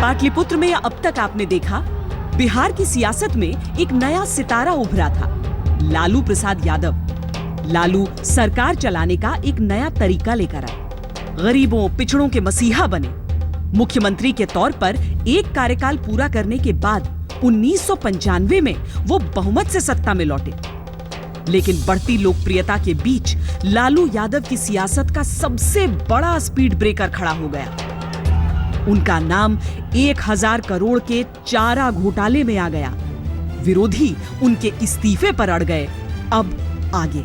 पाटलिपुत्र में अब तक आपने देखा, बिहार की सियासत में एक नया सितारा उभरा था, लालू प्रसाद यादव। लालू सरकार चलाने का एक नया तरीका लेकर आए, गरीबों पिछड़ों के मसीहा बने। मुख्यमंत्री के तौर पर एक कार्यकाल पूरा करने के बाद 1995 में वो बहुमत से सत्ता में लौटे। लेकिन बढ़ती लोकप्रियता के बीच लालू यादव की सियासत का सबसे बड़ा स्पीड ब्रेकर खड़ा हो गया। उनका नाम 1000 करोड़ के चारा घोटाले में आ गया। विरोधी उनके इस्तीफे पर अड़ गए। अब आगे।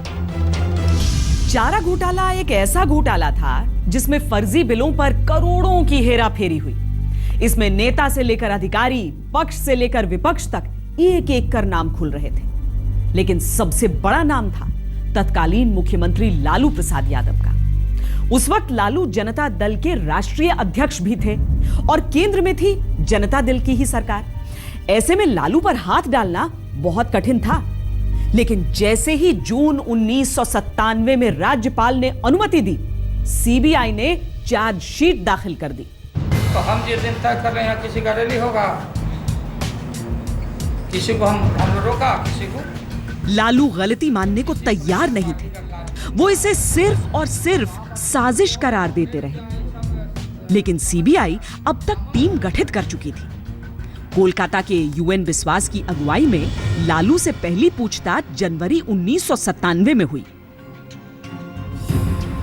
चारा घोटाला एक ऐसा घोटाला था जिसमें फर्जी बिलों पर करोड़ों की हेराफेरी हुई। इसमें नेता से लेकर अधिकारी, पक्ष से लेकर विपक्ष तक एक एक कर नाम खुल रहे थे। लेकिन सबसे बड़ा नाम था तत्कालीन मुख्यमंत्री लालू प्रसाद यादव का। उस वक्त लालू जनता दल के राष्ट्रीय अध्यक्ष भी थे और केंद्र में थी जनता दल की ही सरकार। ऐसे में लालू पर हाथ डालना बहुत कठिन था। लेकिन जैसे ही जून 1997 में राज्यपाल ने अनुमति दी, सीबीआई ने चार्जशीट दाखिल कर दी। तो हम जिस दिन तय कर रहे हैं किसी का रैली होगा, किसी को हम रोका, किसी को। लालू गलती मानने को तैयार नहीं थे। वो इसे सिर्फ और सिर्फ साजिश करार देते रहे। लेकिन सीबीआई अब तक टीम गठित कर चुकी थी। कोलकाता के यूएन विश्वास की अगुवाई में लालू से पहली पूछताछ जनवरी 1997 में हुई।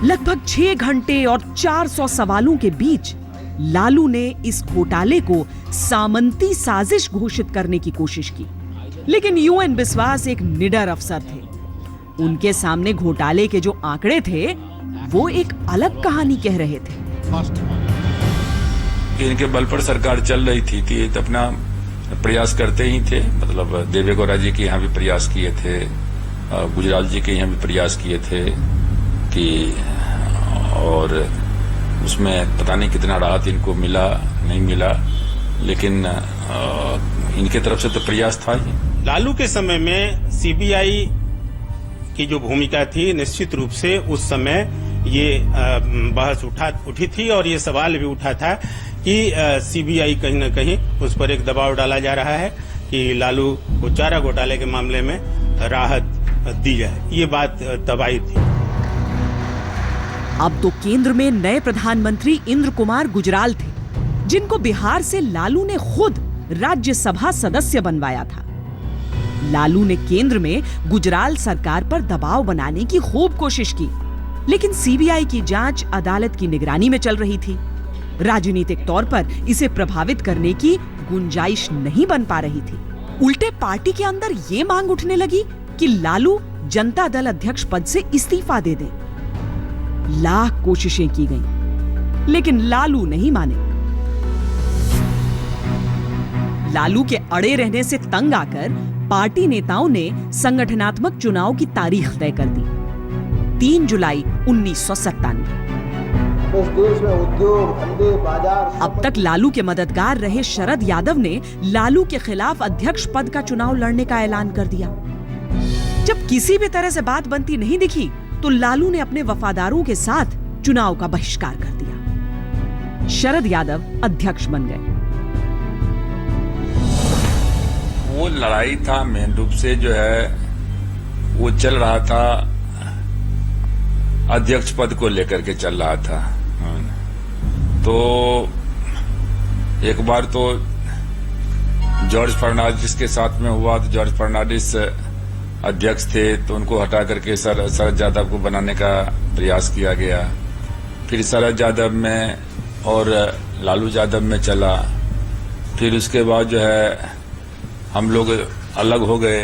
लगभग 6 घंटे और 400 सवालों के बीच लालू ने इस घोटाले को सामंती साजिश घोषित करने की कोशिश की। लेकिन यूएन विश्वास एक निडर अफसर थे। उनके सामने घोटाले के जो आंकड़े थे वो एक अलग कहानी कह रहे थे। इनके बल पर सरकार चल रही थी तो अपना प्रयास करते ही थे। मतलब देवेगौड़ा जी के यहाँ भी प्रयास किए थे, गुजराल जी के यहाँ भी प्रयास किए थे कि, और उसमें पता नहीं कितना राहत इनको मिला नहीं मिला, लेकिन इनके तरफ से तो प्रयास था ही। लालू के समय में सीबीआई की जो भूमिका थी, निश्चित रूप से उस समय ये बहस उठी थी और ये सवाल भी उठा था कि सीबीआई कहीं न कहीं उस पर एक दबाव डाला जा रहा है कि लालू को चारा घोटाले के मामले में राहत दी जाए। ये बात तब आई थी। अब तो केंद्र में नए प्रधानमंत्री इंद्र कुमार गुजराल थे, जिनको बिहार से लालू ने खुद राज्यसभा सदस्य बनवाया था। लालू ने केंद्र में गुजराल सरकार पर दबाव बनाने की खूब कोशिश की, लेकिन सीबीआई की जांच अदालत की निगरानी में चल रही थी। राजनीतिक तौर पर इसे प्रभावित करने की गुंजाइश नहीं बन पा रही थी। उल्टे पार्टी के अंदर ये मांग उठने लगी कि लालू जनता दल अध्यक्ष पद से इस्तीफा दे दें। लाख कोशिशें की गईं, लेकिन लालू नहीं माने। लालू के अड़े रहने से तंग आकर पार्टी नेताओं ने संगठनात्मक चुनाव की तारीख तय कर दी, 3 जुलाई 1997। देश में उद्योग, धंधे, बाजार। अब तक लालू के मददगार रहे शरद यादव ने लालू के खिलाफ अध्यक्ष पद का चुनाव लड़ने का ऐलान कर दिया। जब किसी भी तरह से बात बनती नहीं दिखी तो लालू ने अपने वफादारों के साथ चुनाव का बहिष्कार कर दिया। शरद यादव अध्यक्ष बन गए। वो लड़ाई था मेन रूप से जो है वो चल रहा था, अध्यक्ष पद को लेकर के चल रहा था। तो एक बार तो जॉर्ज फर्नांडिस के साथ में हुआ, तो जॉर्ज फर्नांडिस अध्यक्ष थे तो उनको हटा करके शरद यादव को बनाने का प्रयास किया गया। फिर शरद यादव में और लालू यादव में चला। फिर उसके बाद जो है हम लोग अलग हो गए।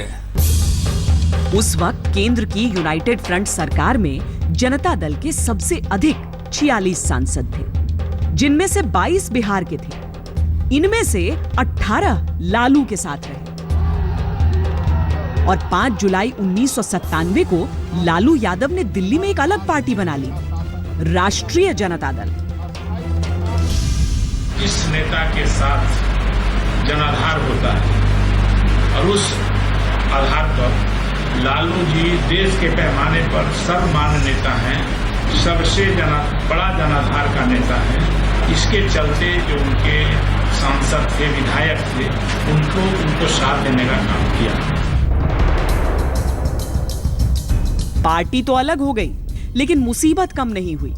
उस वक्त केंद्र की यूनाइटेड फ्रंट सरकार में जनता दल के सबसे अधिक 46 सांसद थे, जिनमें से 22 बिहार के थे। इनमें से 18 लालू के साथ रहे। और 5 जुलाई 1997 को लालू यादव ने दिल्ली में एक अलग पार्टी बना ली, राष्ट्रीय जनता दल। इस नेता के साथ जनाधार होता है और उस आधार पर लालू जी देश के पैमाने पर सर्वमान्य नेता हैं, सबसे बड़ा जनाधार का नेता है इसके चलते जो उनके सांसद थे, विधायक थे, उनको साथ देने का काम किया। पार्टी तो अलग हो गई, लेकिन मुसीबत कम नहीं हुई।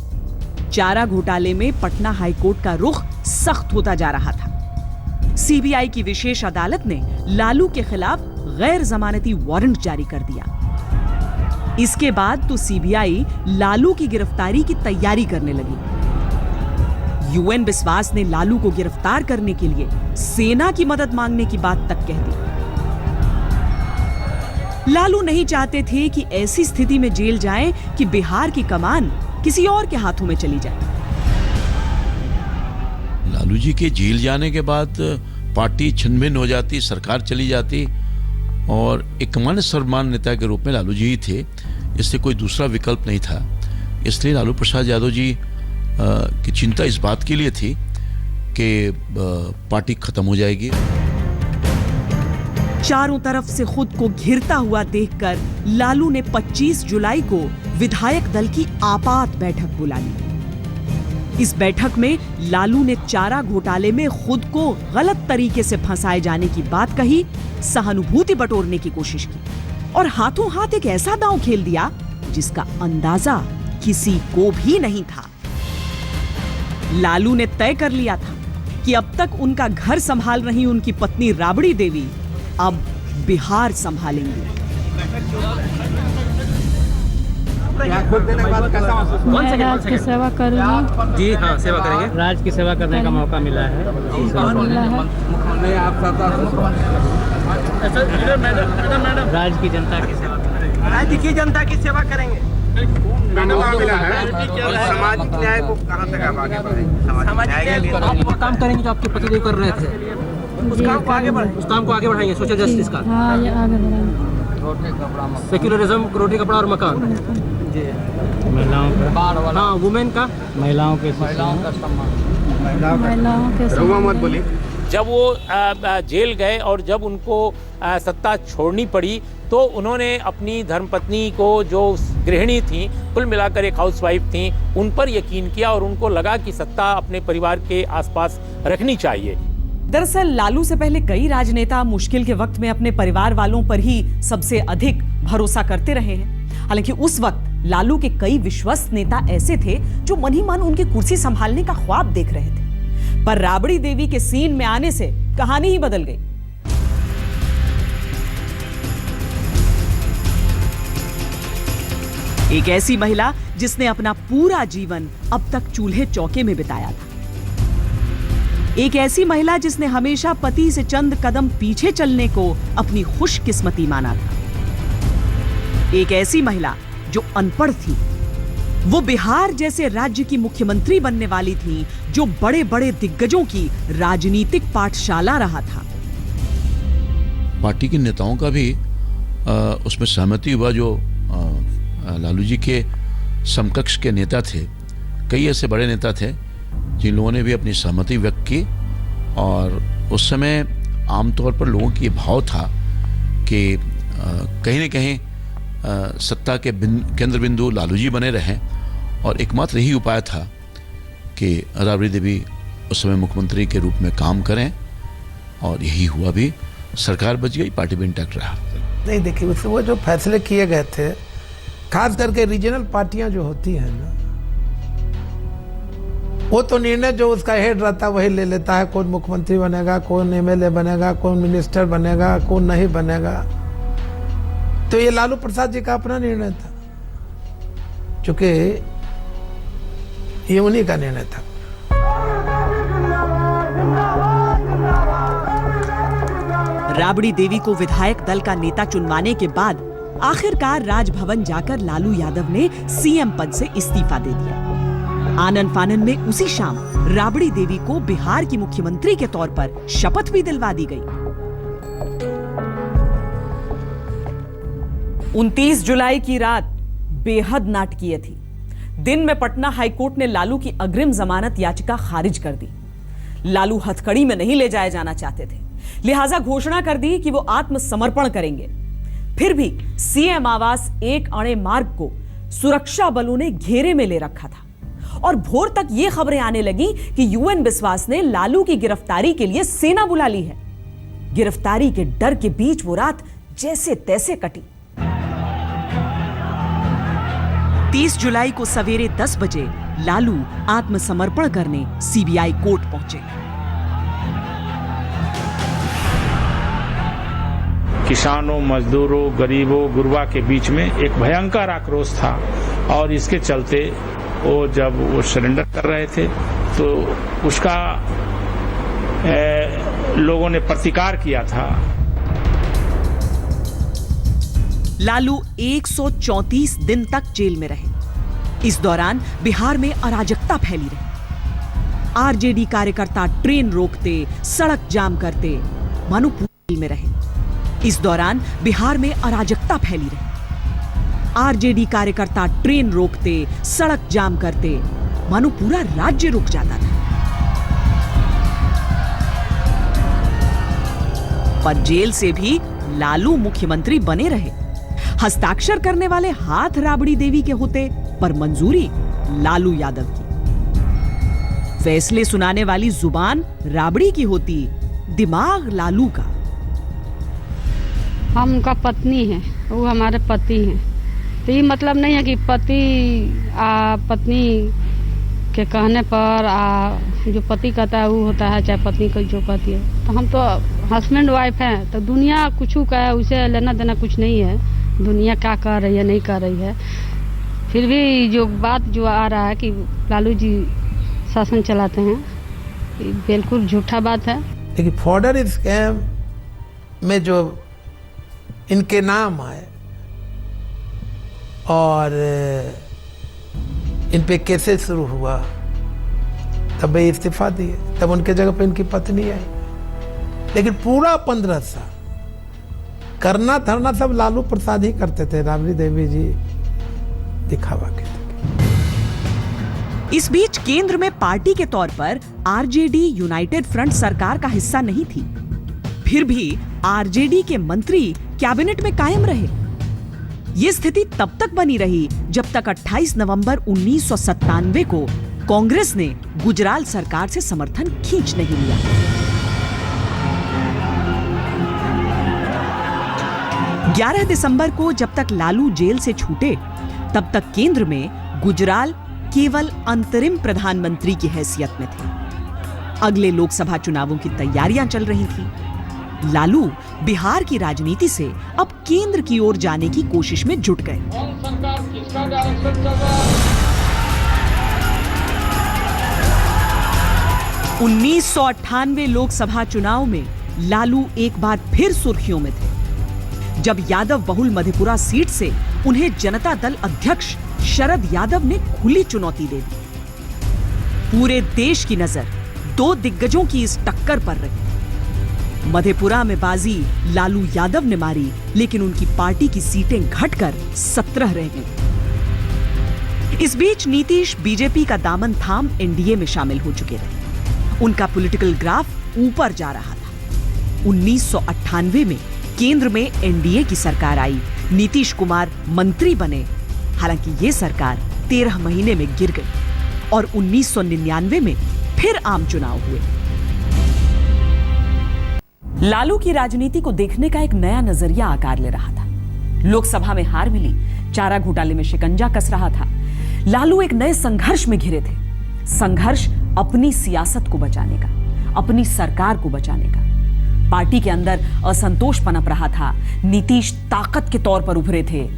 चारा घोटाले में पटना हाईकोर्ट का रुख सख्त होता जा रहा था। सीबीआई की विशेष अदालत ने लालू के खिलाफ गैर जमानती वारंट जारी कर दिया। इसके बाद तो सीबीआई लालू की गिरफ्तारी की तैयारी करने लगी। यूएन बिस्वास ने लालू को गिरफ्तार करने के लिए सेना की मदद मांगने की बात तक कह दी। लालू नहीं चाहते थे कि ऐसी स्थिति में जेल जाएं कि बिहार की कमान किसी और के हाथों में चली जाए। लालू जी के जेल जाने के बाद पार्टी छिन्न-भिन्न हो जाती, सरकार चली जाती और एक मान्य सर्वमान्य नेता के रूप में लालू जी ही थे, इससे कोई दूसरा विकल्प नहीं था। इसलिए लालू प्रसाद यादव जी की चिंता इस बात के लिए थी कि पार्टी खत्म हो जाएगी। चारों तरफ से खुद को घिरता हुआ देखकर लालू ने 25 जुलाई को विधायक दल की आपात बैठक बुला ली। इस बैठक में लालू ने चारा घोटाले में खुद को गलत तरीके से फंसाए जाने की बात कही, सहानुभूति बटोरने की कोशिश की और हाथों हाथ एक ऐसा दांव खेल दिया जिसका अंदाजा किसी को भी नहीं था। लालू ने तय कर लिया था कि अब तक उनका घर संभाल रही उनकी पत्नी राबड़ी देवी अब बिहार संभालेंगी। मैं राज की सेवा करूंगी। जी हाँ, सेवा करेंगे। राज की सेवा करने का मौका मिला है। राज की जनता की सेवा करेंगे। राज्य की जनता की सेवा करेंगे। मिला है सामाजिक न्याय को कहां तक आप आगे बढ़ाएंगे? आप काम करेंगे जो आपके पतिदेव कर रहे थे, उस काम को आगे बढ़ाएंगे। सोशल जस्टिस का, हाँ, ये आगे बढ़ाएंगे। सेक्युलरिज्म, रोटी कपड़ा और मकान, महिलाओं का, हाँ, वुमेन का, महिलाओं के मत बोली। जब वो जेल गए और जब उनको सत्ता छोड़नी पड़ी तो उन्होंने अपनी धर्मपत्नी को, जो गृहिणी थी, कुल मिलाकर एक हाउसवाइफ थी, उन पर यकीन किया और उनको लगा कि सत्ता अपने परिवार के आसपास रखनी चाहिए। दरअसल लालू से पहले कई राजनेता मुश्किल के वक्त में अपने परिवार वालों पर ही सबसे अधिक भरोसा करते रहे हैं। हालांकि उस वक्त लालू के कई विश्वस्त नेता ऐसे थे जो मन ही मन उनकी कुर्सी संभालने का ख्वाब देख रहे थे। पर राबड़ी देवी के सीन में आने से कहानी ही बदल गई। एक ऐसी महिला जिसने अपना पूरा जीवन अब तक चूल्हे चौके में बिताया था। एक ऐसी महिला जिसने हमेशा पति से चंद कदम पीछे चलने को अपनी खुशकिस्मती माना था। एक ऐसी महिला जो अनपढ़ थी। वो बिहार जैसे राज्य की मुख्यमंत्री बनने वाली थी, जो बड़े बड़े दिग्गजों की राजनीतिक पाठशाला रहा था। पार्टी के नेताओं का भी उसमें सहमति हुआ। जो लालू जी के समकक्ष के नेता थे, कई ऐसे बड़े नेता थे जिन लोगों ने भी अपनी सहमति व्यक्त की। और उस समय आमतौर पर लोगों की भाव था कि कहीं न कहीं सत्ता के केंद्र बिंदु लालू जी बने रहें और एकमात्र यही उपाय था कि राबड़ी देवी उस समय मुख्यमंत्री के रूप में काम करें, और यही हुआ भी। सरकार बच गई, पार्टी भी इंटैक्ट रहा। नहीं, देखिए उससे वो जो फैसले किए गए थे, खास करके रीजनल पार्टियां जो होती हैं ना, वो तो निर्णय जो उसका हेड रहता है वही ले लेता है। कौन मुख्यमंत्री बनेगा, कौन एमएलए बनेगा, कौन मिनिस्टर बनेगा, कौन नहीं बनेगा। तो ये लालू प्रसाद जी का अपना निर्णय था, चूंकि ये उन्हीं का निर्णय था। राबड़ी देवी को विधायक दल का नेता चुनवाने के बाद आखिरकार राजभवन जाकर लालू यादव ने सीएम पद से इस्तीफा दे दिया। आनन फानन में उसी शाम राबड़ी देवी को बिहार की मुख्यमंत्री के तौर पर शपथ भी दिलवा दी गई। 29 जुलाई की रात बेहद नाटकीय थी। दिन में पटना हाईकोर्ट ने लालू की अग्रिम जमानत याचिका खारिज कर दी। लालू हथकड़ी में नहीं ले जाए जाना चाहते थे, लिहाजा घोषणा कर दी कि वो आत्मसमर्पण करेंगे। फिर भी सीएम आवास 1 अणे मार्ग को सुरक्षा बलों ने घेरे में ले रखा था और भोर तक ये खबरें आने लगी कि यूएन बिस्वास ने लालू की गिरफ्तारी के लिए सेना बुला ली है। गिरफ्तारी के डर के बीच वो रात जैसे तैसे कटी। 30 जुलाई को सवेरे 10 बजे लालू आत्मसमर्पण करने सीबीआई कोर्ट पहुंचे। किसानों, मजदूरों, गरीबों, गुरबा के बीच में एक भयंकर आक्रोश था और इसके चलते वो जब वो सरेंडर कर रहे थे तो उसका लोगों ने प्रतिकार किया था। लालू 134 दिन तक जेल में रहे। इस दौरान बिहार में अराजकता फैली रही। आरजेडी कार्यकर्ता ट्रेन रोकते, सड़क जाम करते, मानो पूरे जेल में रहे। इस दौरान बिहार में अराजकता फैली रही। आरजेडी कार्यकर्ता ट्रेन रोकते, सड़क जाम करते, मानो पूरा राज्य रुक जाता था। पर जेल से भी लालू मुख्यमंत्री बने रहे। हस्ताक्षर करने वाले हाथ राबड़ी देवी के होते, पर मंजूरी लालू यादव की। फैसले सुनाने वाली जुबान राबड़ी की होती, दिमाग लालू का। हम उनका पत्नी है, वो हमारे पति हैं। तो ये मतलब नहीं है कि पत्नी के कहने पर जो पति कहता है वो होता है, चाहे पत्नी को जो कहती है। तो हम तो हस्बैंड वाइफ हैं, तो दुनिया कुछ का है, उसे लेना देना कुछ नहीं है। दुनिया क्या कर रही है नहीं कर रही है। फिर भी जो बात जो आ रहा है कि लालू जी शासन चलाते हैं, बिल्कुल झूठा बात है। लेकिन फॉर्डर स्कैम में जो इनके नाम आए और इन पे केसेस शुरू हुआ, तब वे इस्तीफा दिए। तब उनके जगह पे इनकी पत्नी आई। लेकिन पूरा 15 साल करना धरना सब लालू प्रसाद ही करते थे। राबड़ी देवी जी दिखावा के थे। इस बीच केंद्र में पार्टी के तौर पर आरजेडी यूनाइटेड फ्रंट सरकार का हिस्सा नहीं थी। फिर भी आरजेडी के मंत्री कैबिनेट में कायम रहे। यह स्थिति तब तक बनी रही जब तक 28 नवंबर 1997 को कांग्रेस ने गुजराल सरकार से समर्थन खींच नहीं लिया। ग्यारह दिसंबर को जब तक लालू जेल से छूटे, तब तक केंद्र में गुजराल केवल अंतरिम प्रधानमंत्री की हैसियत में थे। अगले लोकसभा चुनावों की तैयारियां चल रही थी। लालू बिहार की राजनीति से अब केंद्र की ओर जाने की कोशिश में जुट गए। 1998 लोकसभा चुनाव में लालू एक बार फिर सुर्खियों में थे, जब यादव बहुल मधेपुरा सीट से उन्हें जनता दल अध्यक्ष शरद यादव ने खुली चुनौती दे दी। पूरे देश की नजर दो दिग्गजों की इस टक्कर पर रही। मधेपुरा में बाजी लालू यादव ने मारी, लेकिन उनकी पार्टी की सीटें घटकर 17 रह गईं। इस बीच नीतीश बीजेपी का दामन थाम एनडीए में शामिल हो चुके थे। उनका पॉलिटिकल ग्राफ ऊपर जा रहा था। 1998 में केंद्र में एनडीए की सरकार आई। नीतीश कुमार मंत्री बने। हालांकि ये सरकार 13 महीने में गिर गई और 1999 में फिर आम चुनाव हुए। लालू की राजनीति को देखने का एक नया नजरिया आकार ले रहा था। लोकसभा में हार मिली, चारा घोटाले में शिकंजा कस रहा था। लालू एक नए संघर्ष में घिरे थे। संघर्ष अपनी सियासत को बचाने का, अपनी सरकार को बचाने का। पार्टी के अंदर असंतोष पनप रहा था। नीतीश ताकत के तौर पर उभरे थे।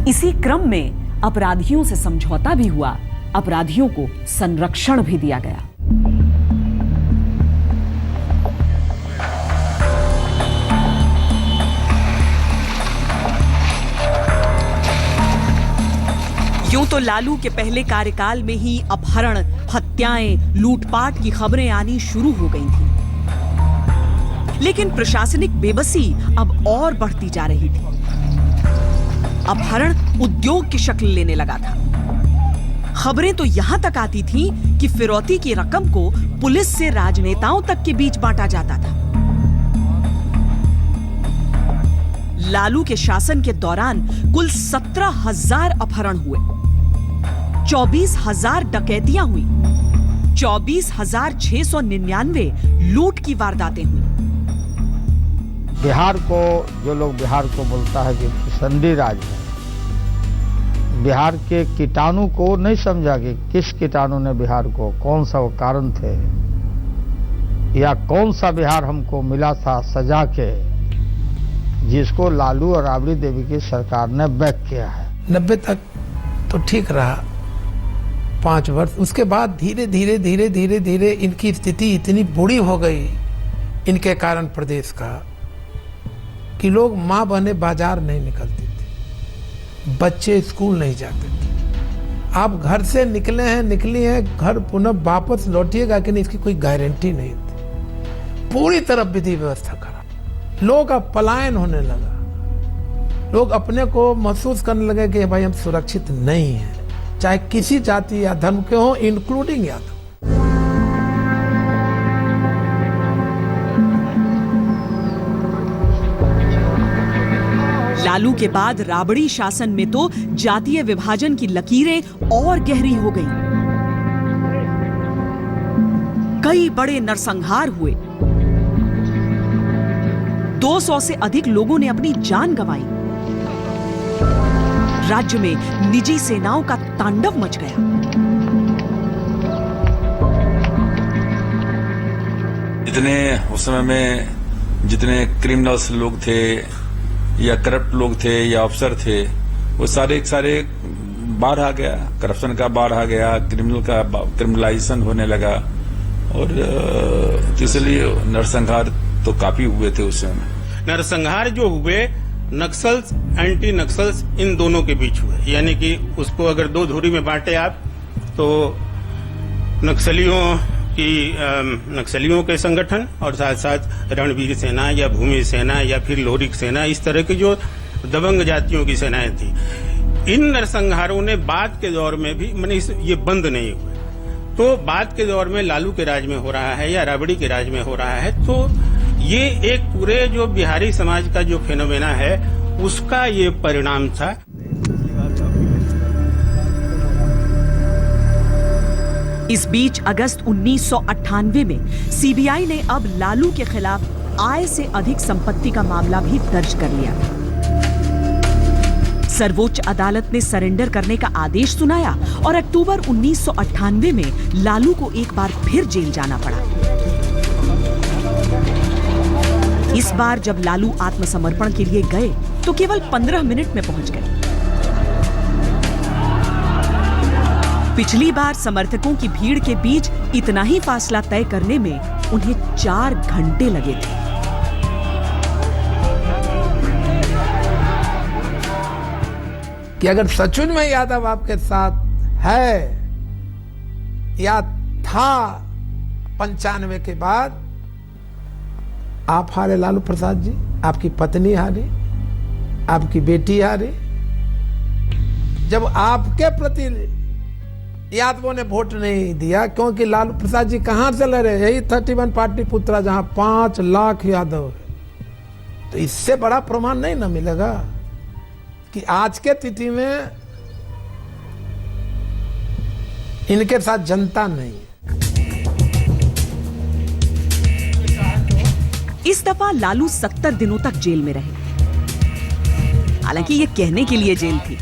इसी क्रम में अपराधियों से समझौता भी हुआ, अपराधियों को संरक्षण भी दिया गया। यूं तो लालू के पहले कार्यकाल में ही अपहरण, हत्याएं, लूटपाट की खबरें आनी शुरू हो गई थी। लेकिन प्रशासनिक बेबसी अब और बढ़ती जा रही थी। अपहरण उद्योग की शक्ल लेने लगा था। खबरें तो यहां तक आती थीं कि फिरौती की रकम को पुलिस से राजनेताओं तक के बीच बांटा जाता था। लालू के शासन के दौरान कुल 17,000 अपहरण हुए। 24,000 डकैतियां हुई, 24,699 लूट की वारदातें हुई। बिहार को जो लोग बिहार को बोलता है कि फिसंडी राज है, बिहार के कीटाणु को नहीं समझा कि किस कीटाणु ने बिहार को, कौन सा वो कारण थे या कौन सा बिहार हमको मिला था सजा के, जिसको लालू और राबड़ी देवी की सरकार ने बैक किया है। 90 तक तो ठीक रहा 5 वर्ष, उसके बाद धीरे धीरे इनकी स्थिति इतनी बुरी हो गई इनके कारण प्रदेश का कि लोग माँ बने बाजार नहीं निकलते थे, बच्चे स्कूल नहीं जाते थे। आप घर से निकली हैं, घर पुनः वापस लौटिएगा कि नहीं इसकी कोई गारंटी नहीं थी। पूरी तरफ विधि व्यवस्था खराब, लोग अब पलायन होने लगा, लोग अपने को महसूस करने लगे कि भाई हम सुरक्षित नहीं हैं, चाहे किसी जाति या धर्म के हों, इंक्लूडिंग यादव। लालू के बाद राबड़ी शासन में तो जातीय विभाजन की लकीरें और गहरी हो गईं। कई बड़े नरसंहार हुए, 200 से अधिक लोगों ने अपनी जान गंवाई। राज्य में निजी सेनाओं का तांडव मच गया। जितने उस समय में जितने क्रिमिनल्स लोग थे या करप्ट लोग थे या अफसर थे, वो सारे बाहर आ गया, करप्शन का बाहर आ गया, क्रिमिनलाइजेशन होने लगा, और इसलिए नरसंहार तो काफी हुए थे उस समय। नरसंहार जो हुए नक्सल्स एंटी नक्सल्स इन दोनों के बीच हुए, यानी कि उसको अगर 2 धुरी में बांटे आप तो नक्सलियों के संगठन और साथ साथ रणवीर सेना या भूमि सेना या फिर लोरिक सेना, इस तरह की जो दबंग जातियों की सेनाएं थी। इन नरसंहारों ने बाद के दौर में भी ये बंद नहीं हुए। तो बाद के दौर में लालू के राज में हो रहा है या राबड़ी के राज में हो रहा है, तो ये एक पूरे जो बिहारी समाज का जो फेनोमेना है उसका ये परिणाम था। इस बीच अगस्त 1998 में सीबीआई ने अब लालू के खिलाफ आय से अधिक संपत्ति का मामला भी दर्ज कर लिया। सर्वोच्च अदालत ने सरेंडर करने का आदेश सुनाया और अक्टूबर 1998 में लालू को एक बार फिर जेल जाना पड़ा। इस बार जब लालू आत्मसमर्पण के लिए गए तो केवल 15 मिनट में पहुंच गए। पिछली बार समर्थकों की भीड़ के बीच इतना ही फासला तय करने में उन्हें 4 घंटे लगे थे। कि अगर सचमुच में यादव आपके साथ है या था 95 के बाद, आप हारे लालू प्रसाद जी, आपकी पत्नी हारी, आपकी बेटी हारी। जब आपके प्रति यादवों ने वोट नहीं दिया, क्योंकि लालू प्रसाद जी कहां से लड़ रहे, यही 31 पार्टी पुत्रा जहां 5 लाख यादव है, तो इससे बड़ा प्रमाण नहीं ना मिलेगा कि आज के तिथि में इनके साथ जनता नहीं है। इस दफा लालू 70 दिनों तक जेल में रहे। हालांकि ये कहने के लिए जेल थी।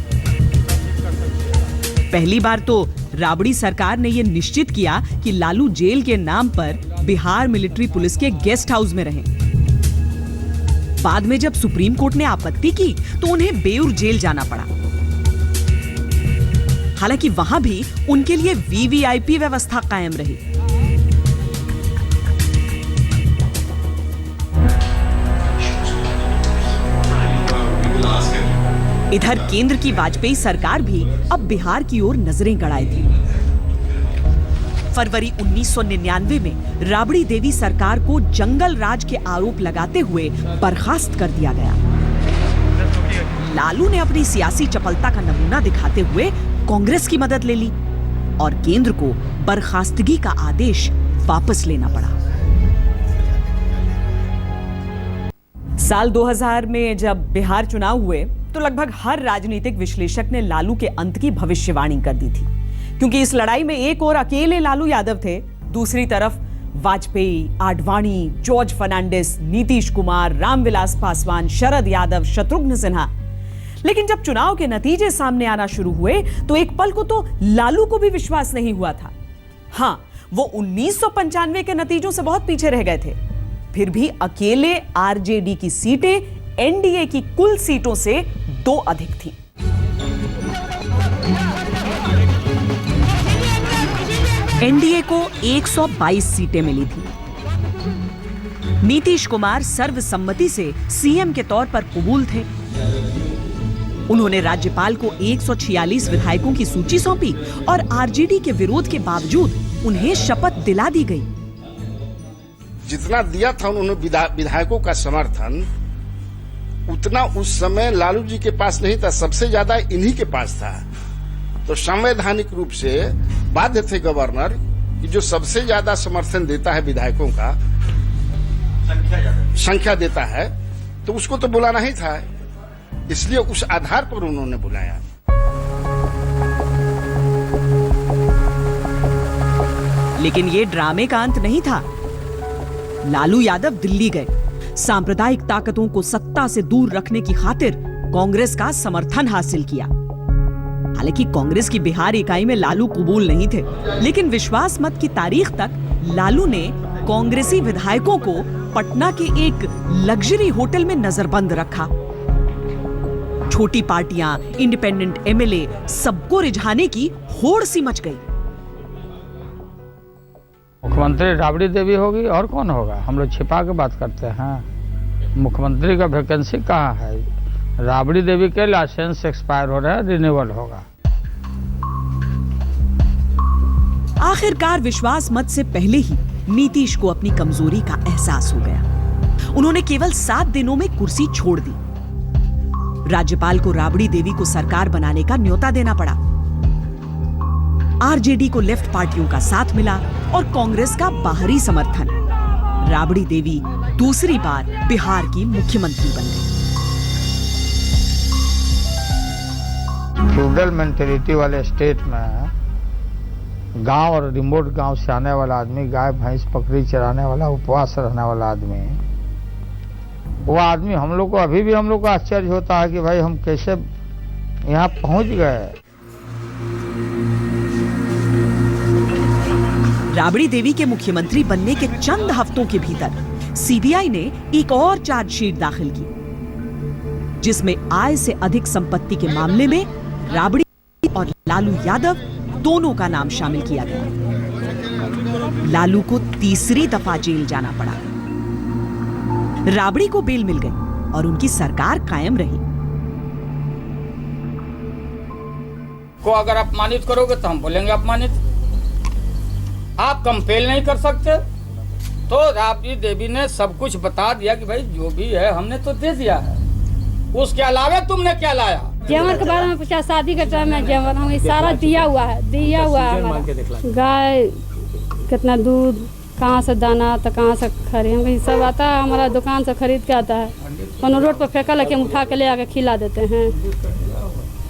पहली बार तो राबड़ी सरकार ने यह निश्चित किया कि लालू जेल के नाम पर बिहार मिलिट्री पुलिस के गेस्ट हाउस में रहें। बाद में जब सुप्रीम कोर्ट ने आपत्ति की तो उन्हें बेऊर जेल जाना पड़ा। हालांकि वहां भी उनके लिए वीवीआईपी व्यवस्था कायम रही। इधर केंद्र की वाजपेयी सरकार भी अब बिहार की ओर नजरें गड़ाए थी। फरवरी 1999 में राबड़ी देवी सरकार को जंगल राज के आरोप लगाते हुए बर्खास्त कर दिया गया। लालू ने अपनी सियासी चपलता का नमूना दिखाते हुए कांग्रेस की मदद ले ली और केंद्र को बर्खास्तगी का आदेश वापस लेना पड़ा। साल 2000 में जब बिहार चुनाव हुए तो लगभग हर राजनीतिक विश्लेषक ने लालू के अंत की भविष्यवाणी कर दी थी। क्योंकि इस लड़ाई में एक और अकेले लालू यादव थे, दूसरी तरफ वाजपेयी, आडवाणी, जॉर्ज फर्नांडिस, नीतीश कुमार, रामविलास पासवान, शरद यादव, शत्रुघ्न सिन्हा। लेकिन जब चुनाव के नतीजे सामने आना शुरू हुए तो एक पल को तो लालू को भी विश्वास नहीं हुआ था। हां, वो 1995 के नतीजों से बहुत पीछे रह गए थे, फिर भी अकेले आरजेडी की सीटें एनडीए की कुल सीटों से 2 अधिक थी। एनडीए को 122 सीटें मिली थी। नीतीश कुमार सर्वसम्मति से सीएम के तौर पर कबूल थे। उन्होंने राज्यपाल को 146 विधायकों की सूची सौंपी और आरजेडी के विरोध के बावजूद उन्हें शपथ दिला दी गई। जितना दिया था उन्होंने विधायकों का समर्थन, उतना उस समय लालू जी के पास नहीं था, सबसे ज्यादा इन्हीं के पास था। तो संवैधानिक रूप से बाध्य थे गवर्नर कि जो सबसे ज्यादा समर्थन देता है विधायकों का संख्या देता है, तो उसको तो बुलाना ही था, इसलिए उस आधार पर उन्होंने बुलाया। लेकिन ये ड्रामे का अंत नहीं था। लालू यादव दिल्ली गए, सांप्रदायिक ताकतों को सत्ता से दूर रखने की खातिर कांग्रेस का समर्थन हासिल किया। हालांकि कांग्रेस की बिहार इकाई में लालू कबूल नहीं थे, लेकिन विश्वास मत की तारीख तक लालू ने कांग्रेसी विधायकों को पटना के एक लग्जरी होटल में नजरबंद रखा। छोटी पार्टियां, इंडिपेंडेंट एमएलए, सबको रिझाने की होड़ सी मच गई। मुख्यमंत्री राबड़ी देवी होगी और कौन होगा? हम लोग छिपा के बात करते हैं। मुख्यमंत्री का वैकेंसी कहाँ है? राबड़ी देवी के लाइसेंस एक्सपायर हो रहा है, रिन्यूअल होगा। आखिरकार विश्वास मत से पहले ही नीतीश को अपनी कमजोरी का एहसास हो गया। उन्होंने केवल 7 दिनों में कुर्सी छोड़ दी। राज्यपाल को राबड़ी देवी को सरकार बनाने का न्योता देना पड़ा। आरजेडी को लेफ्ट पार्टियों का साथ मिला और कांग्रेस का बाहरी समर्थन। राबड़ी देवी दूसरी बार बिहार की मुख्यमंत्री बन गई। रूरल मेंटेलिटी वाले स्टेट में गांव और रिमोट गांव से आने वाला आदमी, गाय भैंस बकरी चराने वाला, उपवास रहने वाला आदमी, वो आदमी हम लोग को अभी भी हम लोग को आश्चर्य होता है कि भाई हम कैसे यहाँ पहुंच गए। राबड़ी देवी के मुख्यमंत्री बनने के चंद हफ्तों के भीतर सीबीआई ने एक और चार्जशीट दाखिल की, जिसमें आय से अधिक संपत्ति के मामले में राबड़ी और लालू यादव दोनों का नाम शामिल किया गया। लालू को तीसरी दफा जेल जाना पड़ा। राबड़ी को बेल मिल गई और उनकी सरकार कायम रही। को अगर अपमानित करोगे तो हम बोलेंगे अपमानित। आप कंपेल नहीं कर सकते। तो राबड़ी देवी ने सब कुछ बता दिया कि भाई जो भी है हमने तो दे दिया है, उसके अलावा तुमने क्या लाया? जेवर के बारे में पूछा, शादी के टाइम में जेवर हमें सारा दिया हुआ है हमारा। गाय कितना दूध, कहाँ से दाना तो कहाँ से खरीद, हम सब आता है, हमारा दुकान से खरीद के आता है। कोनो रोड पर फेंका लेके हम उठा के ले आके खिला देते हैं।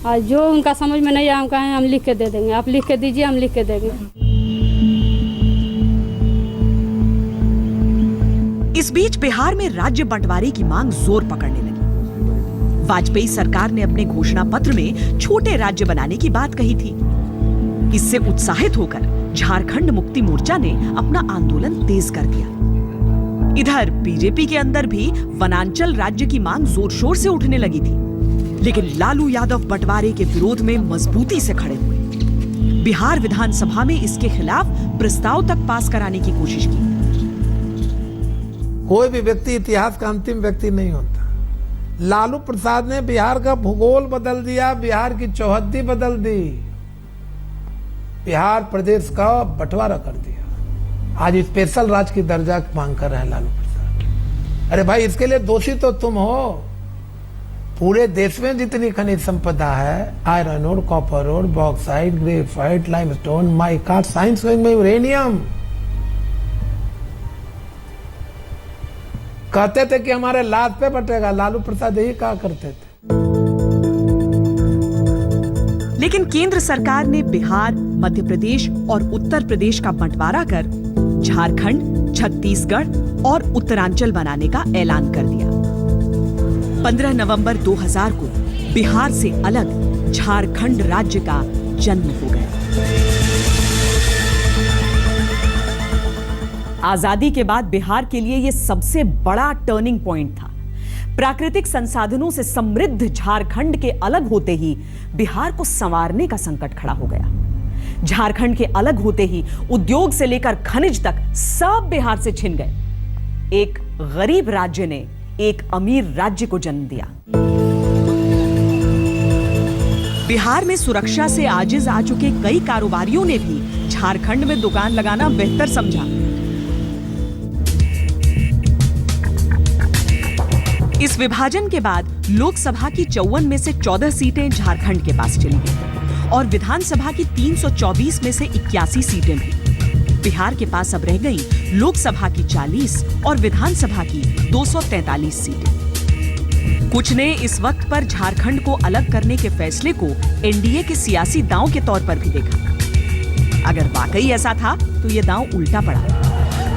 और जो उनका समझ में नहीं आया हम कहें हम लिख के दे देंगे, आप लिख के दीजिए, हम लिख के देंगे। इस बीच बिहार में राज्य बंटवारे की मांग जोर पकड़ने लगी। वाजपेयी सरकार ने अपने घोषणा पत्र में छोटे राज्य बनाने की बात कही थी। इससे उत्साहित होकर झारखंड मुक्ति मोर्चा ने अपना आंदोलन तेज कर दिया। इधर बीजेपी के अंदर भी वनांचल राज्य की मांग जोर शोर से उठने लगी थी, लेकिन लालू यादव बंटवारे के विरोध में मजबूती से खड़े हुए। बिहार विधानसभा में इसके खिलाफ प्रस्ताव तक पास कराने की कोशिश की। कोई भी व्यक्ति इतिहास का अंतिम व्यक्ति नहीं होता। लालू प्रसाद ने बिहार का भूगोल बदल दिया, बिहार की चौहद्दी बदल दी, बिहार प्रदेश का बंटवारा कर दिया। आज स्पेशल राज्य की दर्जा मांग कर रहे हैं लालू प्रसाद। अरे भाई, इसके लिए दोषी तो तुम हो। पूरे देश में जितनी खनिज संपदा है, iron ore, copper ore, bauxite, graphite, limestone, mica, science में यूरेनियम, कहते थे कि हमारे लाद पे बटेगा। लालू प्रसाद यही कहा करते थे। लेकिन केंद्र सरकार ने बिहार मध्य प्रदेश और उत्तर प्रदेश का बंटवारा कर झारखंड, छत्तीसगढ़ और उत्तरांचल बनाने का ऐलान कर दिया। 15 नवंबर 2000 को बिहार से अलग झारखंड राज्य का जन्म हो गया। आजादी के बाद बिहार के लिए यह सबसे बड़ा टर्निंग पॉइंट था। प्राकृतिक संसाधनों से समृद्ध झारखंड के अलग होते ही बिहार को संवारने का संकट खड़ा हो गया। झारखंड के अलग होते ही उद्योग से लेकर खनिज तक सब बिहार से छिन गए। एक गरीब राज्य ने एक अमीर राज्य को जन्म दिया। बिहार में सुरक्षा से आजिज आ चुके कई कारोबारियों ने भी झारखंड में दुकान लगाना बेहतर समझा। इस विभाजन के बाद लोकसभा की 54 में से 14 सीटें झारखंड के पास चली गईं और विधानसभा की 324 में से 81 सीटें भी। बिहार के पास अब रह गईं लोकसभा की 40 और विधानसभा की 243 सीटें। कुछ ने इस वक्त पर झारखंड को अलग करने के फैसले को एनडीए के सियासी दांव के तौर पर भी देखा। अगर वाकई ऐसा था तो यह दांव उल्टा पड़ा।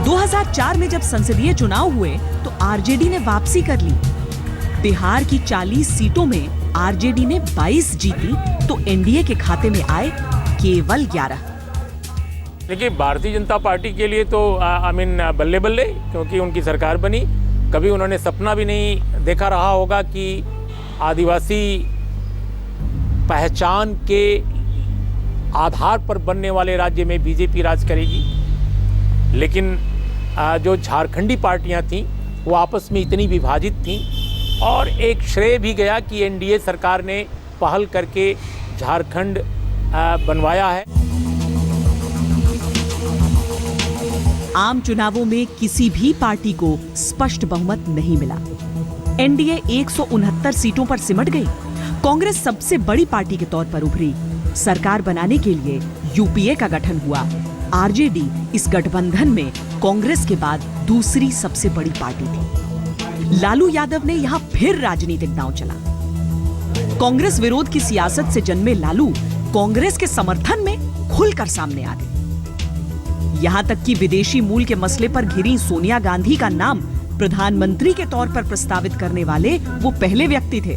2004 में जब संसदीय चुनाव हुए तो आरजेडी ने वापसी कर ली। बिहार की 40 सीटों में आरजेडी ने 22 जीती तो एनडीए के खाते में आए केवल 11। देखिए, भारतीय जनता पार्टी के लिए तो बल्ले बल्ले, क्योंकि उनकी सरकार बनी। कभी उन्होंने सपना भी नहीं देखा रहा होगा कि आदिवासी पहचान के आधार पर बनने वाले राज्य में बीजेपी राज करेगी। लेकिन जो झारखंडी पार्टियां थीं वो आपस में इतनी विभाजित थीं और एक श्रेय भी गया कि एनडीए सरकार ने पहल करके झारखंड बनवाया है। आम चुनावों में किसी भी पार्टी को स्पष्ट बहुमत नहीं मिला। एनडीए 169 सीटों पर सिमट गई। कांग्रेस सबसे बड़ी पार्टी के तौर पर उभरी। सरकार बनाने के लिए यूपीए का गठन हुआ। आरजेडी इस गठबंधन में कांग्रेस के बाद दूसरी सबसे बड़ी पार्टी थी। लालू यादव ने यहां फिर राजनीतिक दांव चला। कांग्रेस विरोध की सियासत से जन्मे लालू कांग्रेस के समर्थन में खुलकर सामने आ गए। यहां तक कि विदेशी मूल के मसले पर घिरी सोनिया गांधी का नाम प्रधानमंत्री के तौर पर प्रस्तावित करने वाले वो पहले व्यक्ति थे।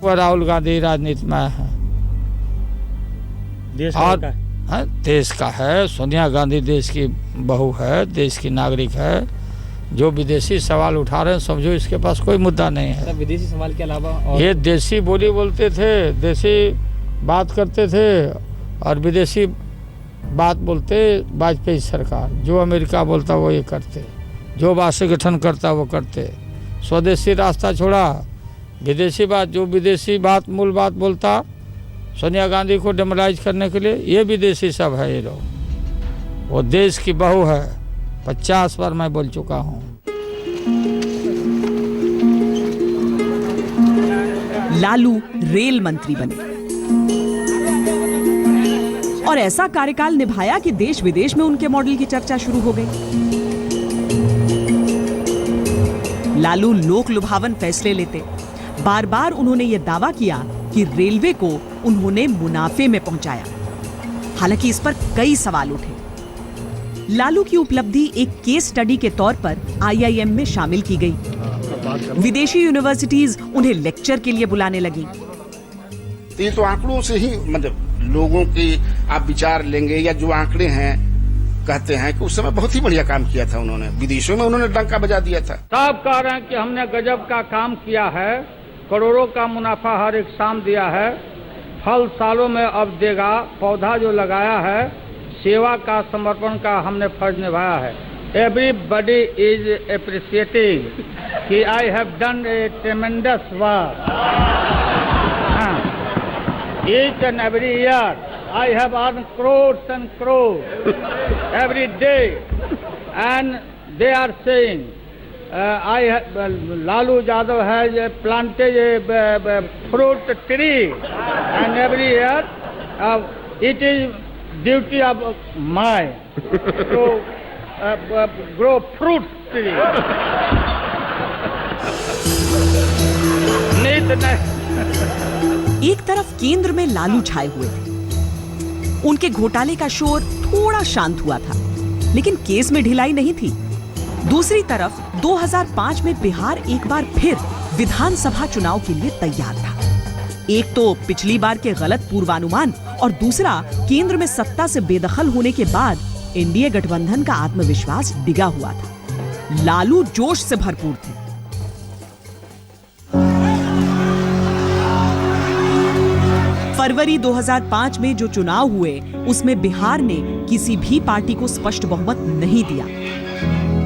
राहुल गांधी राजनीति में है, देश का है। सोनिया गांधी देश की बहू है, देश की नागरिक है। जो विदेशी सवाल उठा रहे हैं, समझो इसके पास कोई मुद्दा नहीं है। विदेशी सवाल के अलावा और ये देशी बोली बोलते थे, देशी बात करते थे और विदेशी बात बोलते वाजपेयी सरकार। जो अमेरिका बोलता वो ये करते, जो वाशिंगटन करता वो करते। स्वदेशी रास्ता छोड़ा, विदेशी बात, जो विदेशी बात मूल बात बोलता सोनिया गांधी को डेमोलाइज करने के लिए, ये विदेशी सब है ये लोग। वो देश की बहू है, 50 बार मैं बोल चुका हूँ। लालू रेल मंत्री बने और ऐसा कार्यकाल निभाया कि देश विदेश में उनके मॉडल की चर्चा शुरू हो गई। लालू लोक लुभावन फैसले लेते। बार बार उन्होंने यह दावा किया कि रेलवे को उन्होंने मुनाफे में पहुंचाया। हालांकि इस पर कई सवाल उठे। लालू की उपलब्धि एक केस स्टडी के तौर पर आईआईएम में शामिल की गई। विदेशी यूनिवर्सिटीज उन्हें लेक्चर के लिए बुलाने लगी। ये तो आंकड़ों से ही मतलब लोगों की आप विचार लेंगे, या जो आंकड़े हैं कहते हैं कि उस समय बहुत ही बढ़िया काम किया था उन्होंने। विदेशों में उन्होंने डंका बजा दिया था। सब कह रहे हैं कि हमने गजब का काम किया है, करोड़ों का मुनाफा हर एक शाम दिया है, फल सालों में अब देगा, पौधा जो लगाया है, सेवा का समर्पण का हमने फर्ज निभाया है। एवरीबडी इज एप्रिशिएटिंग कि I have done A ट्रेमेंडस work. Each and every year I have earned crores and crores every day, and they are saying, Lalu Yadav has planted a fruit tree, and every year it is duty of mine to grow fruit tree. एक तरफ केंद्र में लालू छाए हुए थे, उनके घोटाले का शोर थोड़ा शांत हुआ था, लेकिन केस में ढिलाई नहीं थी। दूसरी तरफ 2005 में बिहार एक बार फिर विधानसभा चुनाव के लिए तैयार था। एक तो पिछली बार के गलत पूर्वानुमान और दूसरा केंद्र में सत्ता से बेदखल होने के बाद एनडीए गठबंधन का आत्मविश्वास डिगा हुआ था। लालू जोश से भरपूर थे। फरवरी 2005 में जो चुनाव हुए उसमें बिहार ने किसी भी पार्टी को स्पष्ट बहुमत नहीं दिया।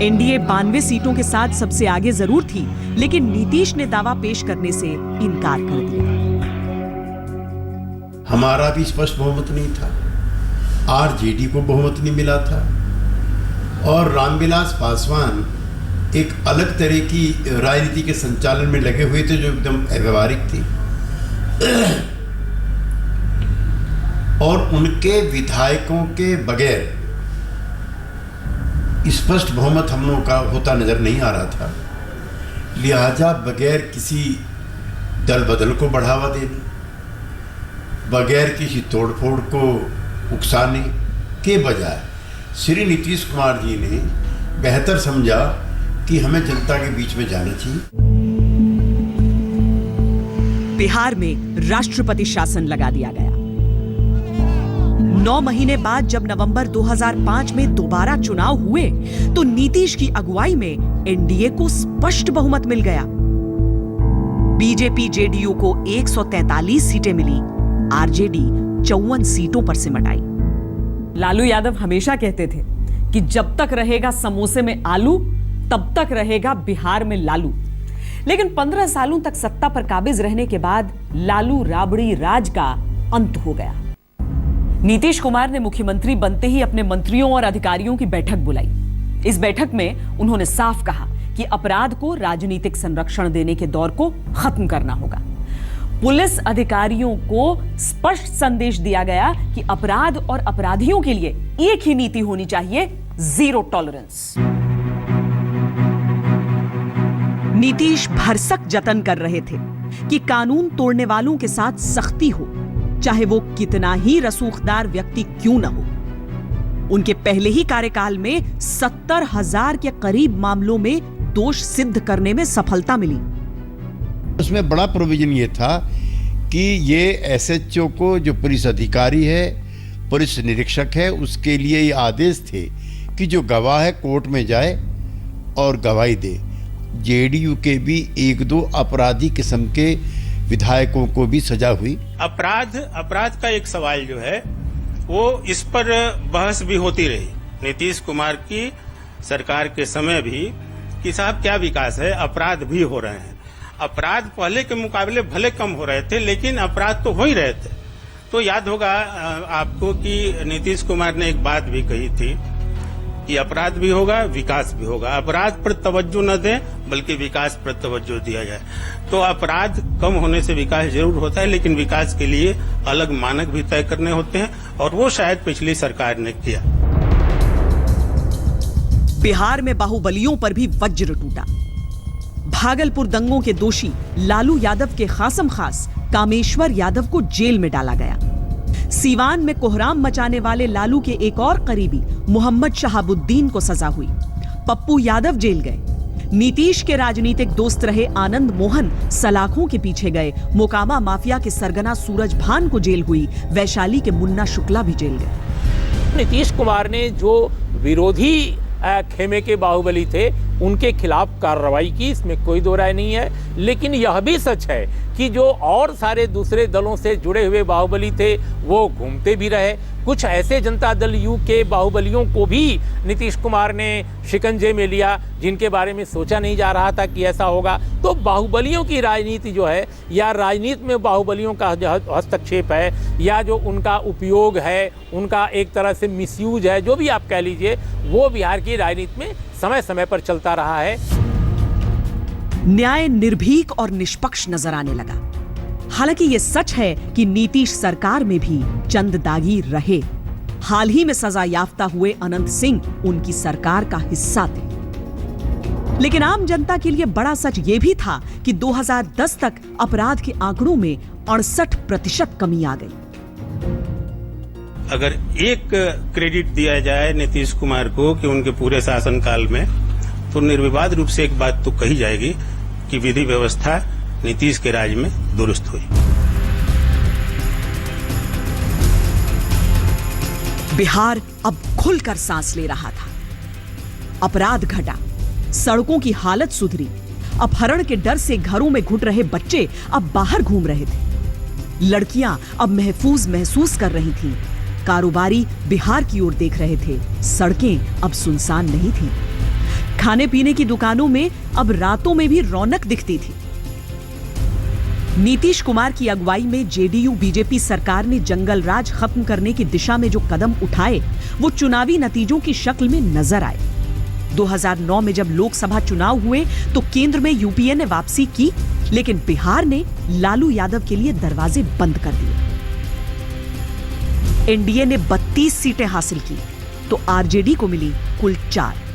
एनडीए 92 सीटों के साथ सबसे आगे जरूर थी, लेकिन नीतीश ने दावा पेश करने से इनकार कर दिया। हमारा भी स्पष्ट बहुमत नहीं था, आरजेडी को बहुमत नहीं मिला था और रामविलास पासवान एक अलग तरह की राजनीति के संचालन में लगे हुए थे जो एकदम अव्यवहारिक थी और उनके विधायकों के बगैर स्पष्ट बहुमत हम लोगों का होता नजर नहीं आ रहा था। लिहाजा बगैर किसी दल बदल को बढ़ावा देने, बगैर किसी तोड़फोड़ को उकसाने के बजाय श्री नीतीश कुमार जी ने बेहतर समझा कि हमें जनता के बीच में जाना चाहिए। बिहार में राष्ट्रपति शासन लगा दिया गया। 9 महीने बाद जब नवंबर 2005 में दोबारा चुनाव हुए तो नीतीश की अगुवाई में एनडीए को स्पष्ट बहुमत मिल गया। बीजेपी जेडीयू को 143 सीटें मिली, आरजेडी 54 सीटों पर सिमट आई। लालू यादव हमेशा कहते थे कि जब तक रहेगा समोसे में आलू तब तक रहेगा बिहार में लालू। लेकिन 15 सालों तक सत्ता पर काबिज रहने के बाद लालू राबड़ी राज का अंत हो गया। नीतीश कुमार ने मुख्यमंत्री बनते ही अपने मंत्रियों और अधिकारियों की बैठक बुलाई। इस बैठक में उन्होंने साफ कहा कि अपराध को राजनीतिक संरक्षण देने के दौर को खत्म करना होगा। पुलिस अधिकारियों को स्पष्ट संदेश दिया गया कि अपराध और अपराधियों के लिए एक ही नीति होनी चाहिए, जीरो टॉलरेंस। नीतीश भरसक जतन कर रहे थे कि कानून तोड़ने वालों के साथ सख्ती हो, चाहे वो कितना ही रसूखदार व्यक्ति क्यों न हो। उनके पहले ही कार्यकाल में 70,000 के करीब मामलों में दोष सिद्ध करने में सफलता मिली। उसमें बड़ा प्रोविजन ये था कि ये एसएचओ को, जो पुलिस अधिकारी है, पुलिस निरीक्षक है, उसके लिए ये आदेश थे कि जो गवाह है कोर्ट में जाए और गवाही दे। जेडीयू के भी 1-2 अपराधी किस्म के विधायकों को भी सजा हुई। अपराध का एक सवाल जो है वो इस पर बहस भी होती रही नीतीश कुमार की सरकार के समय भी कि साहब क्या विकास है, अपराध भी हो रहे हैं। अपराध पहले के मुकाबले भले कम हो रहे थे, लेकिन अपराध तो हो ही रहे थे। तो याद होगा आपको कि नीतीश कुमार ने एक बात भी कही थी कि अपराध भी होगा, विकास भी होगा। अपराध पर तवज्जो न दें, बल्कि विकास पर तवज्जो दिया जाए। तो अपराध कम होने से विकास जरूर होता है, लेकिन विकास के लिए अलग मानक भी तय करने होते हैं, और वो शायद पिछली सरकार ने किया। बिहार में बाहुबलियों पर भी वज्र टूटा। भागलपुर दंगों के दोषी लालू यादव के खासम खास कामेश्वर यादव को जेल में डाला गया। सीवान में कोहराम मचाने वाले लालू के एक और करीबी मोहम्मद शहाबुद्दीन को सजा हुई। पप्पू यादव जेल गए। नीतीश के राजनीतिक दोस्त रहे आनंद मोहन सलाखों के पीछे गए। मोकामा माफिया के सरगना सूरज भान को जेल हुई। वैशाली के मुन्ना शुक्ला भी जेल गए। नीतीश कुमार ने जो विरोधी खेमे के बाहुबली थे उनके खिलाफ कार्रवाई की, इसमें कोई दो राय नहीं है। लेकिन यह भी सच है कि जो और सारे दूसरे दलों से जुड़े हुए बाहुबली थे वो घूमते भी रहे। कुछ ऐसे जनता दल यू के बाहुबलियों को भी नीतीश कुमार ने शिकंजे में लिया जिनके बारे में सोचा नहीं जा रहा था कि ऐसा होगा। तो बाहुबलियों की राजनीति जो है, या राजनीति में बाहुबलियों का जो हस्तक्षेप है, या जो उनका उपयोग है, उनका एक तरह से मिसयूज है, जो भी आप कह लीजिए, वो बिहार की राजनीति में समय समय पर चलता रहा है। न्याय निर्भीक और निष्पक्ष नजर आने लगा। हालांकि यह सच है कि नीतीश सरकार में भी चंद दागी रहे। हाल ही में सजा याफ्ता हुए अनंत सिंह उनकी सरकार का हिस्सा थे। लेकिन आम जनता के लिए बड़ा सच यह भी था कि 2010 तक अपराध के आंकड़ों में 68% कमी आ गई। अगर एक क्रेडिट दिया जाए नीतीश कुमार को कि उनके पूरे शासनकाल में, तो निर्विवाद रूप से एक बात तो कही जाएगी कि विधि व्यवस्था नीतीश के राज में दुरुस्त हुई। बिहार अब खुलकर सांस ले रहा था। अपराध घटा, सड़कों की हालत सुधरी, अपहरण के डर से घरों में घुट रहे बच्चे अब बाहर घूम रहे थे। लड़कियां अब महफूज महसूस कर रही थीं। कारोबारी बिहार की ओर देख रहे थे। सड़कें अब सुनसान नहीं थीं। खाने पीने की दुकानों में अब रातों में भी रौनक दिखती थी। नीतीश कुमार की अगुवाई में जेडीयू बीजेपी सरकार ने जंगल राज खत्म करने की दिशा में जो कदम उठाए, वो चुनावी नतीजों की शक्ल में नजर आए। 2009 में जब लोकसभा चुनाव हुए तो केंद्र में यूपीए ने वापसी की, लेकिन बिहार ने लालू यादव के लिए दरवाजे बंद कर दिए। एनडीए ने 32 सीटें हासिल की तो आरजेडी को मिली कुल 4।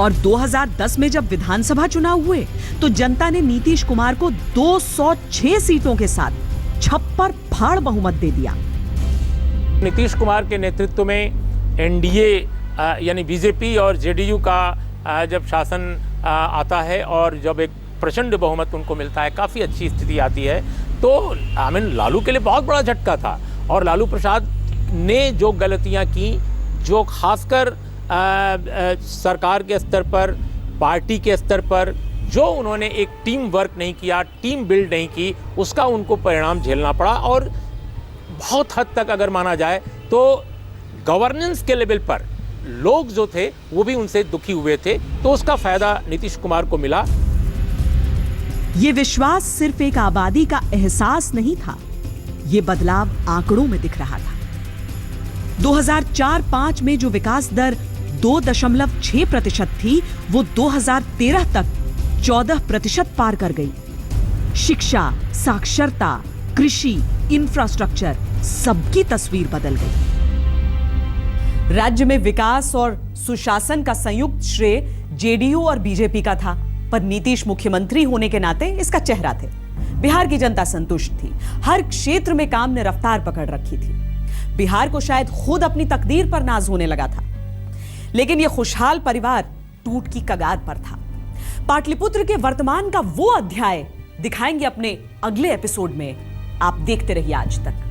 और 2010 में जब विधानसभा चुनाव हुए तो जनता ने नीतीश कुमार को 206 सीटों के साथ छप्पर फाड़ बहुमत दे दिया। नीतीश कुमार के नेतृत्व में एनडीए यानी बीजेपी और जेडीयू का जब शासन आता है और जब एक प्रचंड बहुमत उनको मिलता है, काफ़ी अच्छी स्थिति आती है, तो लालू के लिए बहुत बड़ा झटका था। और लालू प्रसाद ने जो गलतियां की, जो खासकर सरकार के स्तर पर, पार्टी के स्तर पर, जो उन्होंने एक टीम वर्क नहीं किया, टीम बिल्ड नहीं की, उसका उनको परिणाम झेलना पड़ा। और बहुत हद तक अगर माना जाए तो गवर्नेंस के लेवल पर लोग जो थे वो भी उनसे दुखी हुए थे, तो उसका फायदा नीतीश कुमार को मिला। ये विश्वास सिर्फ एक आबादी का एहसास नहीं था, ये बदलाव आंकड़ों में दिख रहा था। 2004-05 में जो विकास दर 2.6% थी, वो 2013 तक 14% पार कर गई। शिक्षा, साक्षरता, कृषि, इंफ्रास्ट्रक्चर, सबकी तस्वीर बदल गई। राज्य में विकास और सुशासन का संयुक्त श्रेय जेडीयू और बीजेपी का था, पर नीतीश मुख्यमंत्री होने के नाते इसका चेहरा थे। बिहार की जनता संतुष्ट थी। हर क्षेत्र में काम ने रफ्तार पकड़ रखी थी। बिहार को शायद खुद अपनी तकदीर पर नाज होने लगा था। लेकिन यह खुशहाल परिवार टूट की कगार पर था। पाटलिपुत्र के वर्तमान का वो अध्याय दिखाएंगे अपने अगले एपिसोड में। आप देखते रहिए आज तक।